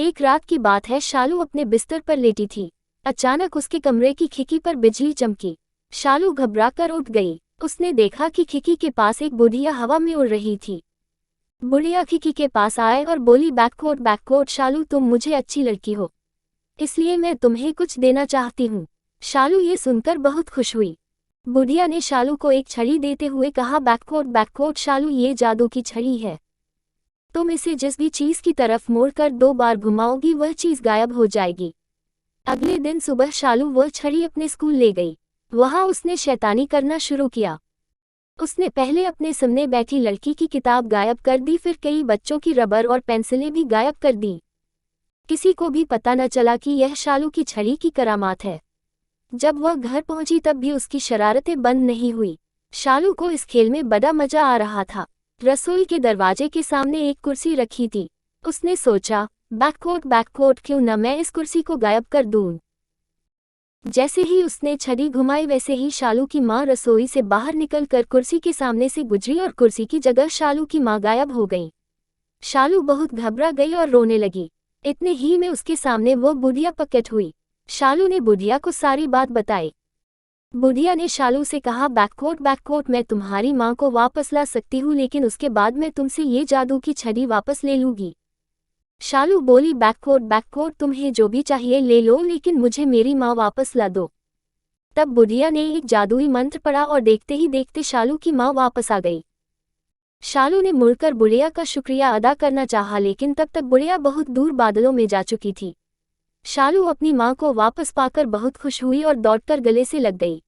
एक रात की बात है, शालू अपने बिस्तर पर लेटी थी। अचानक उसके कमरे की खिड़की पर बिजली चमकी। शालू घबराकर उठ गई। उसने देखा कि खिड़की के पास एक बुढ़िया हवा में उड़ रही थी। बुढ़िया खिड़की के पास आए और बोली, बैककोट शालू, तुम मुझे अच्छी लड़की हो, इसलिए मैं तुम्हें कुछ देना चाहती हूँ। शालू ये सुनकर बहुत खुश हुई। बुढ़िया ने शालू को एक छड़ी देते हुए कहा, बैककोट शालू, ये जादू की छड़ी है। तुम इसे जिस भी चीज की तरफ मोड़कर 2 बार घुमाओगी वह चीज गायब हो जाएगी। अगले दिन सुबह शालू वह छड़ी अपने स्कूल ले गई। वहां उसने शैतानी करना शुरू किया। उसने पहले अपने सामने बैठी लड़की की किताब गायब कर दी, फिर कई बच्चों की रबर और पेंसिलें भी गायब कर दी। किसी को भी पता न चला कि यह शालू की छड़ी की करामात है। जब वह घर पहुंची तब भी उसकी शरारतें बंद नहीं हुई। शालू को इस खेल में बड़ा मजा आ रहा था। रसोई के दरवाजे के सामने एक कुर्सी रखी थी। उसने सोचा, बैककोट, क्यों न मैं इस कुर्सी को गायब कर दूं। जैसे ही उसने छड़ी घुमाई वैसे ही शालू की माँ रसोई से बाहर निकलकर कुर्सी के सामने से गुजरी और कुर्सी की जगह शालू की माँ गायब हो गई। शालू बहुत घबरा गई और रोने लगी। इतने ही में उसके सामने वो बुढ़िया प्रकट हुई। शालू ने बुढ़िया को सारी बात बताई। बुढ़िया ने शालू से कहा, बैककोट, मैं तुम्हारी माँ को वापस ला सकती हूँ, लेकिन उसके बाद मैं तुमसे ये जादू की छड़ी वापस ले लूँगी। शालू बोली, बैककोट, तुम्हें जो भी चाहिए ले लो, लेकिन मुझे मेरी माँ वापस ला दो। तब बुढ़िया ने एक जादुई मंत्र पढ़ा और देखते ही देखते शालू की माँ वापस आ गई। शालू ने मुड़कर बुढ़िया का शुक्रिया अदा करना चाहा, लेकिन तब तक बुढ़िया बहुत दूर बादलों में जा चुकी थी। शालू अपनी माँ को वापस पाकर बहुत खुश हुई और दौड़कर गले से लग गई।